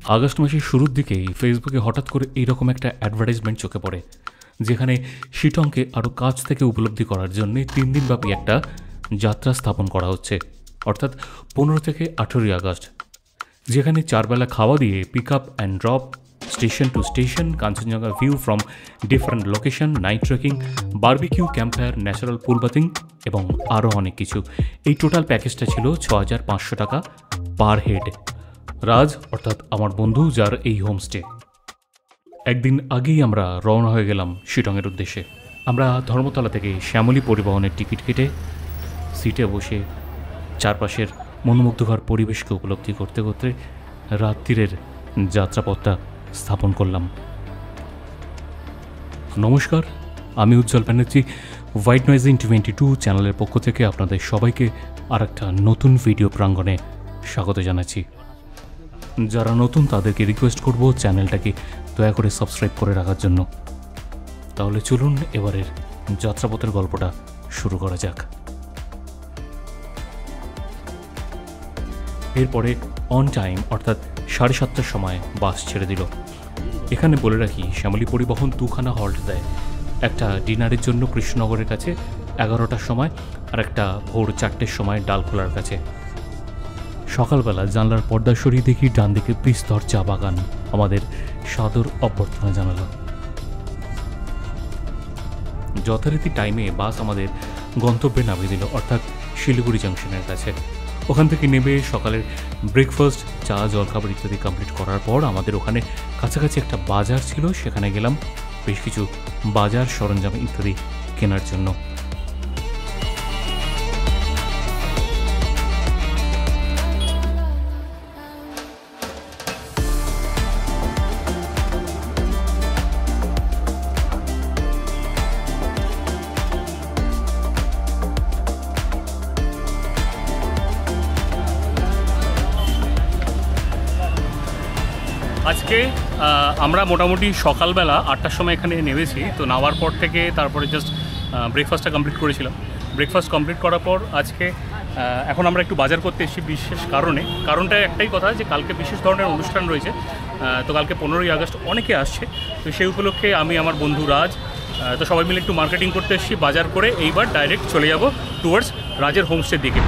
August মাসের শুরুর দিকেই ফেসবুকে হঠাৎ করে এইরকম একটা অ্যাডভার্টাইজমেন্ট চোখে পড়ে, যেখানে শিটংকে আরও কাছ থেকে উপলব্ধি করার জন্য 3 দিনব্যাপী একটা যাত্রা স্থাপন করা হচ্ছে, অর্থাৎ 15 থেকে 18 আগস্ট, যেখানে 4 বেলা খাওয়া দিয়ে pick up and drop, station to station, Kanchenjunga view from different location, night trekking, barbecue, campfire, natural pool bathing এবং আরও অনেক কিছু। এই টোটাল প্যাকেজটা ছিল 6500 টাকা পার হেড। রাজ অর্থাৎ আমার বন্ধু, যার এই হোমস্টে। একদিন আগেই আমরা রওনা হয়ে গেলাম শিটংয়ের উদ্দেশ্যে। আমরা ধর্মতলা থেকে শ্যামলী পরিবহনের টিকিট কেটে সিটে বসে চারপাশের মনোমুগ্ধকর পরিবেশকে উপলব্ধি করতে করতে রাত্রিরের যাত্রাপথটা স্থাপন করলাম। নমস্কার, আমি উজ্জ্বল ব্যানার্জি। হোয়াইট নয়েজিং 22 চ্যানেলের পক্ষ থেকে আপনাদের সবাইকে আর একটা নতুন ভিডিও প্রাঙ্গণে স্বাগত জানাচ্ছি। যারা নতুন তাদেরকে রিকোয়েস্ট করব চ্যানেলটাকে দয়া করে সাবস্ক্রাইব করে রাখার জন্য। তাহলে চলুন এবারের যাত্রাপথের গল্পটা শুরু করা যাক। এরপরে অন টাইম অর্থাৎ 7:30টার সময় বাস ছেড়ে দিল। এখানে বলে রাখি, শ্যামলী পরিবহন 2খানা হল্ট দেয়, একটা ডিনারের জন্য কৃষ্ণনগরের কাছে 11টার সময়, আর একটা ভোর 4টের সময় ডালখোলার কাছে। সকালবেলা জানলার পর্দা সরিয়ে দেখি ডান দিকে বিস্তর চা বাগান আমাদের সাদর অভ্যর্থনা জানালো। যথারীতি টাইমে বাস আমাদের গন্তব্যে নামিয়ে দিল, অর্থাৎ শিলিগুড়ি জাংশনের কাছে। ওখান থেকে নেমে সকালের ব্রেকফাস্ট, চা, জলখাবার ইত্যাদি কমপ্লিট করার পর আমাদের ওখানে কাছাকাছি একটা বাজার ছিল, সেখানে গেলাম বেশ কিছু বাজার সরঞ্জাম ইত্যাদি কেনার জন্য। আজকে আমরা মোটামুটি সকালবেলা 8টার সময় এখানে নেমেছি। তো নামার পর থেকে তারপরে জাস্ট ব্রেকফাস্টটা কমপ্লিট করেছিলাম। ব্রেকফাস্ট কমপ্লিট করার পর আজকে এখন আমরা একটু বাজার করতে এসেছি বিশেষ কারণটা একটাই কথা, যে কালকে বিশেষ ধরনের অনুষ্ঠান রয়েছে। তো কালকে 15ই আগস্ট অনেকে আসছে, তো সেই উপলক্ষে আমি, আমার বন্ধু রাজ, তো সবাই মিলে একটু মার্কেটিং করতে এসেছি। বাজার করে এইবার ডাইরেক্ট চলে যাব টুয়ার্ডস রাজের হোমস্টের দিকে।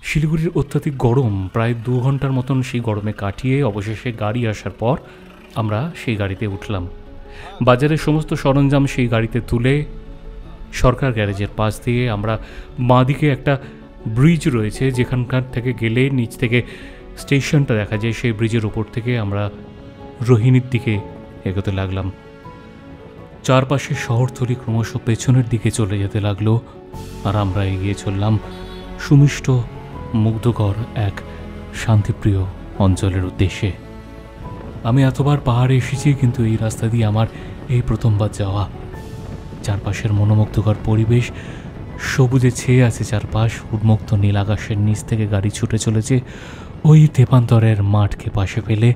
শিলিগুড়ির অত্যাধিক গরম, প্রায় 2 ঘন্টার মতন সেই গরমে কাটিয়ে অবশেষে গাড়ি আসার পর আমরা সেই গাড়িতে উঠলাম। বাজারের সমস্ত সরঞ্জাম সেই গাড়িতে তুলে সরকার গ্যারেজের পাশ দিয়ে আমরা বাঁদিকে একটা ব্রিজ রয়েছে, যেখানকার থেকে গেলে নিচ থেকে স্টেশনটা দেখা যায়। সেই ব্রিজের ওপর থেকে আমরা রোহিণীর দিকে এগোতে লাগলাম। চারপাশে শহরতলি ক্রমশ পেছনের দিকে চলে যেতে লাগলো, আর আমরা এগিয়ে চললাম সুমিষ্ট মুগ্ধকর এক শান্তিপ্রিয় অঞ্চলের উদ্দেশ্যে। আমি এতবার পাহাড়ে এসেছি, কিন্তু এই রাস্তা দিয়ে আমার এই প্রথমবার যাওয়া। চারপাশের মনোমুগ্ধকর পরিবেশ, সবুজে ছেয়ে আছে চারপাশ। উন্মুক্ত নীল আকাশের নিচ থেকে গাড়ি ছুটে চলেছে ওই তেপান্তরের মাঠকে পাশে ফেলে।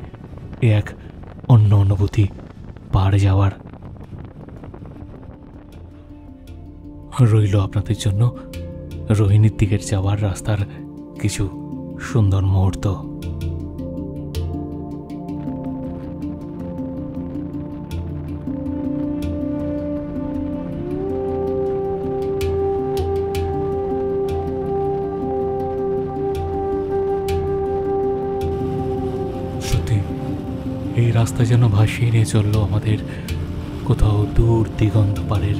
এ এক অন্য অনুভূতি পাহাড়ে যাওয়ার। রইল আপনাদের জন্য রোহিণীর দিকের যাওয়ার রাস্তার কিছু সুন্দর মুহূর্ত। সত্যি এই রাস্তা যেন ভাসিয়ে নিয়ে চলল আমাদের কোথাও দূর দিগন্ত পারের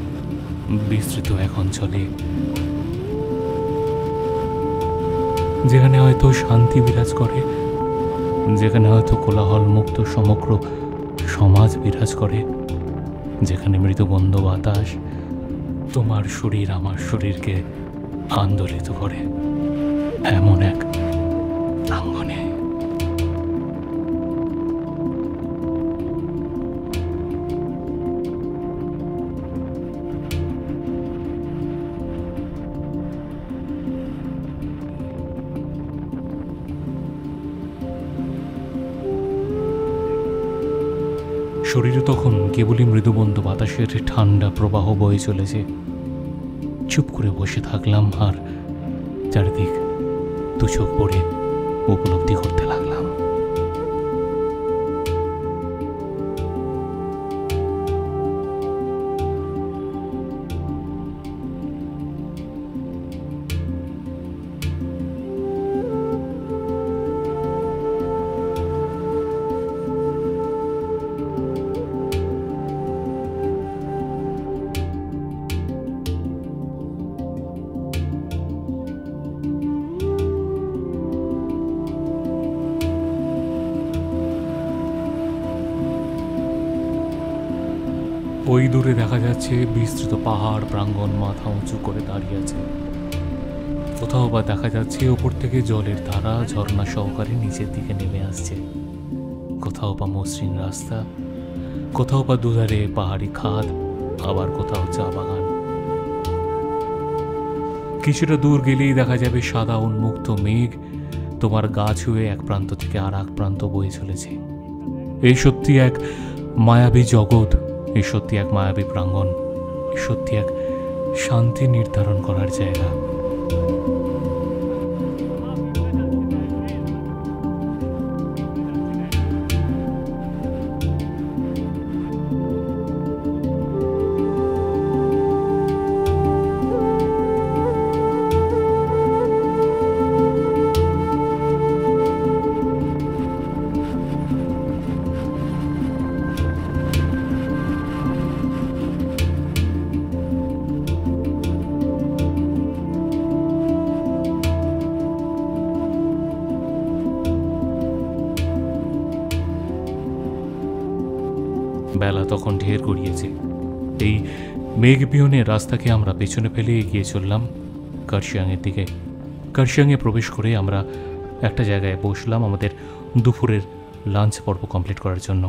বিস্তৃত এক অঞ্চলে, যেখানে হয়তো শান্তি বিরাজ করে, যেখানে হয়তো কোলাহল মুক্ত সমগ্র সমাজ বিরাজ করে, যেখানে মৃদুবন্ধ বাতাস তোমার শরীর আমার শরীরকে আন্দোলিত করে, এমন এক প্রাঙ্গণে। শরীরে তখন কেবলই মৃদুবন্ধ বাতাসের ঠান্ডা প্রবাহ বয়ে চলেছে। চুপ করে বসে থাকলাম, আর চারিদিক দু চোখ পড়ে উপলব্ধি করতে লাগলাম। ওই দূরে দেখা যাচ্ছে বিস্তৃত পাহাড় প্রাঙ্গণ মাথা উঁচু করে দাঁড়িয়ে আছে। কোথাও বা দেখা যাচ্ছে ওপর থেকে জলের ধারা ঝর্ণা সহকারে নিচের দিকে নেমে আসছে। কোথাও বা মসৃণ রাস্তা, কোথাও বা দুধারে পাহাড়ি খাদ, আবার কোথাও চা বাগান। কিছুটা দূর গেলেই দেখা যাবে সাদা উন্মুক্ত মেঘ তোমার গা ছুঁয়ে এক প্রান্ত থেকে আর এক প্রান্ত বয়ে চলেছে। এই সত্যি এক মায়াবী জগৎ, এই সত্যি এক মায়াবী প্রাঙ্গণ, এই সত্যি এক শান্তি নির্ধারণ করার জায়গা। বেলা তখন ঢের গড়িয়েছে। এই মেঘ বিহনের রাস্তাকে আমরা পেছনে ফেলে এগিয়ে চললাম কার্শিয়াংয়ের দিকে। কার্শিয়াংয়ে প্রবেশ করে আমরা একটা জায়গায় বসলাম আমাদের দুপুরের লাঞ্চ পর্ব কমপ্লিট করার জন্য।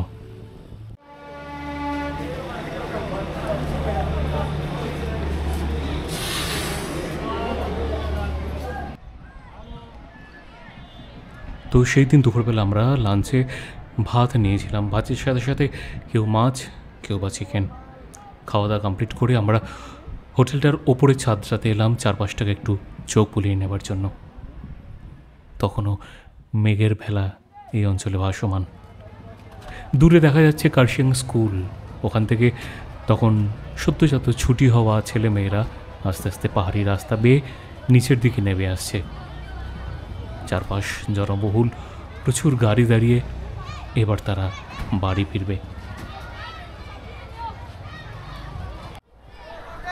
তো সেই দিন দুপুরবেলা আমরা লাঞ্চে ভাত নিয়েছিলাম, ভাতের সাথে সাথে কেউ মাছ কেউ বা চিকেন। খাওয়া দাওয়া কমপ্লিট করে আমরা হোটেলটার ওপরে ছাদটাতে এলাম চারপাশটাকে একটু চোখ বুলিয়ে নেবার জন্য। তখনও মেঘের ভেলা এই অঞ্চলে ভাসমান। দূরে দেখা যাচ্ছে কার্শিয়াং স্কুল। ওখান থেকে তখন সদ্যজাত ছুটি হওয়া ছেলে মেয়েরা আস্তে আস্তে পাহাড়ি রাস্তা বেয়ে নিচের দিকে নেমে আসছে। চারপাশ জনবহুল, প্রচুর গাড়ি দাঁড়িয়ে। এবার তারা বাড়ি ফিরবে।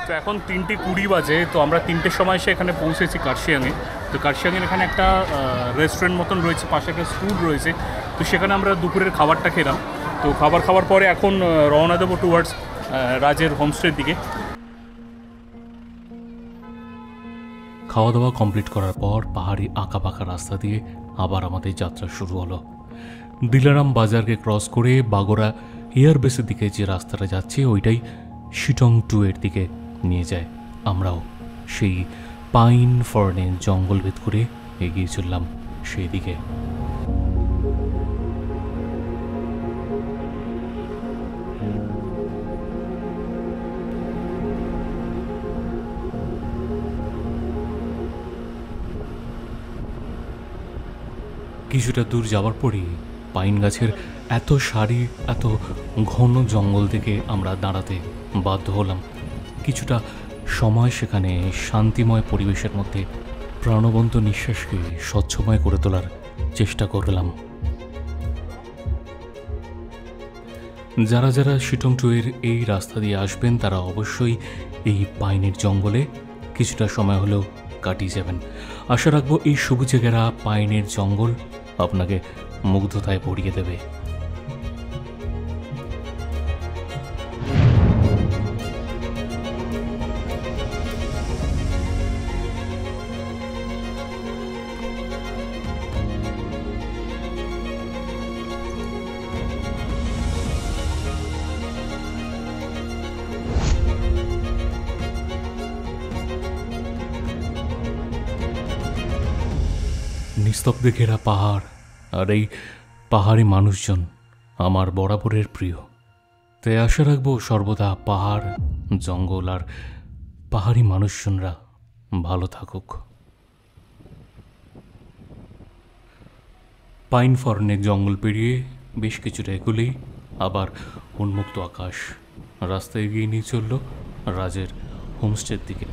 তো এখন 3:20 বাজে। তো আমরা 3টের সময় এসে এখানে পৌঁছেছি কার্শিয়াংয়ে। তো কার্শিয়াংয়ের এখানে একটা রেস্টুরেন্ট মতন রয়েছে, পাশে একটা স্কুল রয়েছে। তো সেখানে আমরা দুপুরের খাবারটা খেলাম। তো খাবার খাওয়ার পরে এখন রওনা দেবো টুয়ার্ডস রাজের হোমস্টের দিকে। খাওয়া দাওয়া কমপ্লিট করার পর পাহাড়ি আঁকা পাকা রাস্তা দিয়ে আবার আমাদের যাত্রা শুরু হলো। দিলারাম বাজারকে ক্রস করে বাগোরা এয়ারবেসের দিকে যে রাস্তাটা যাচ্ছে ওইটাই শিটং 2 এর দিকে নিয়ে যায়। আমরাও সেই পাইন ফরেনের জঙ্গল ভেদ করে এগিয়ে চললাম সেই দিকে। কিছুটা দূর যাওয়ার পরই পাইন গাছের এত সারি, এত ঘন জঙ্গল থেকে আমরা দাঁড়াতে বাধ্য হলাম। কিছুটা সময় সেখানে শান্তিময় পরিবেশের মধ্যে প্রাণবন্ত নিঃশ্বাসকে স্বচ্ছময় করে তোলার চেষ্টা করলাম। যারা যারা শিটং 2 এর এই রাস্তা দিয়ে আসবেন তারা অবশ্যই এই পাইনের জঙ্গলে কিছুটা সময় হলেও কাটিয়ে যাবেন। আশা রাখবো এই সবুজে ঘেরা পাইনের জঙ্গল আপনাকে মুগ্ধতায় ভরিয়ে দেবে। নিস্তব্ধে ঘেরা পাহাড় আর এই পাহাড়ি মানুষজন আমার বরাবরের প্রিয়। তাই আশা রাখবো সর্বদা পাহাড়, জঙ্গল আর পাহাড়ি মানুষজনরা ভালো থাকুক। পাইন ফর্নের জঙ্গল পেরিয়ে বেশ কিছুটা এগুলেই আবার উন্মুক্ত আকাশ। রাস্তায় এগিয়ে নিয়ে চলল রাজের হোমস্টের দিকে।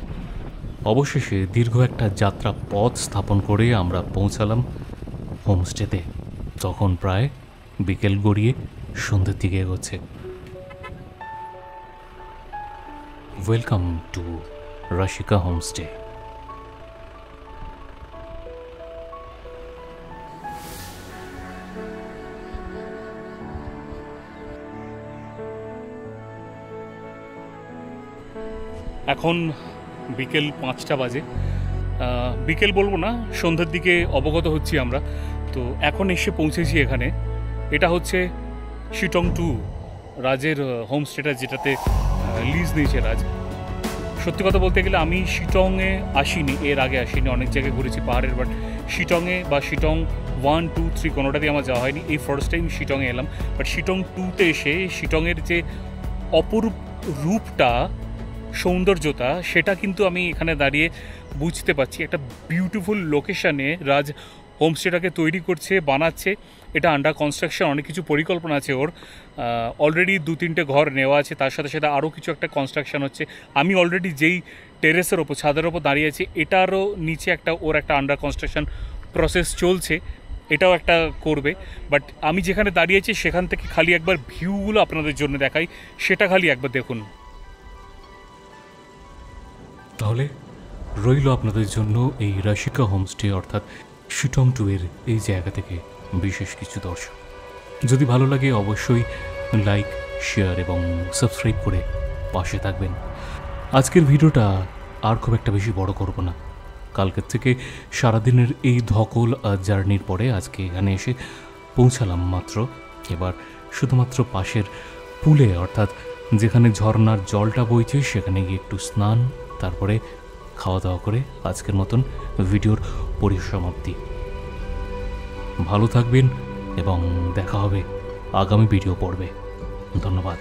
অবশেষে দীর্ঘ একটা যাত্রা পথ স্থাপন করে আমরা পৌঁছালাম হোমস্টেতে। তখন প্রায় বিকেল গড়িয়ে সন্ধ্যের দিকে এগোচ্ছে। Welcome to Rashika homestay. এখন বিকেল 5টা বাজে। বিকেল বলবো না, সন্ধ্যের দিকে অবগত হচ্ছি আমরা। তো এখন এসে পৌঁছেছি এখানে। এটা হচ্ছে শিটং 2, রাজের হোমস্টেটা, যেটাতে লিজ নিয়েছে রাজ। সত্যি কথা বলতে গেলে আমি শিটংয়ে আসিনি, এর আগে আসিনি, অনেক জায়গায় ঘুরেছি পাহাড়ের, বাট শিটংয়ে বা শিটং 1, 2, 3 কোনোটাতেই আমার যাওয়া হয়নি। এই ফার্স্ট টাইম শিটংয়ে এলাম। বাট শিটং 2তে এসে শিটংয়ের যে অপরূপ রূপটা, সৌন্দর্যতা, সেটা কিন্তু আমি এখানে দাঁড়িয়ে বুঝতে পারছি। একটা বিউটিফুল লোকেশানে রাজ হোমস্টেটাকে তৈরি করছে, বানাচ্ছে। এটা আন্ডার কনস্ট্রাকশন, অনেক কিছু পরিকল্পনা আছে ওর। অলরেডি 2-3টে ঘর নেওয়া আছে, তার সাথে সাথে আরও কিছু একটা কনস্ট্রাকশন হচ্ছে। আমি অলরেডি যেই টেরেসের ওপর, ছাদের ওপর দাঁড়িয়ে আছি, এটারও নিচে ওর একটা আন্ডার কনস্ট্রাকশন প্রসেস চলছে, এটাও একটা করবে। বাট আমি যেখানে দাঁড়িয়েছি সেখান থেকে খালি একবার ভিউগুলো আপনাদের জন্য দেখাই, সেটা খালি একবার দেখুন। তাহলে রইল আপনাদের জন্য এই রাশিকা হোমস্টে অর্থাৎ শিটং 2 এর এই জায়গা থেকে বিশেষ কিছু দর্শন। যদি ভালো লাগে অবশ্যই লাইক, শেয়ার এবং সাবস্ক্রাইব করে পাশে থাকবেন। আজকের ভিডিওটা আর খুব একটা বেশি বড় করব না। কালকের থেকে সারাদিনের এই ধকল জার্নির পরে আজকে এখানে এসে পৌঁছালাম মাত্র। এবার শুধুমাত্র পাশের পুলে, অর্থাৎ যেখানে ঝর্নার জলটা বইছে, সেখানে গিয়ে একটু স্নান, তারপরে খাওয়া দাওয়া করে আজকের মতন ভিডিওর পরিসমাপ্তি। ভালো থাকবেন এবং দেখা হবে আগামী ভিডিও পর্বে। ধন্যবাদ।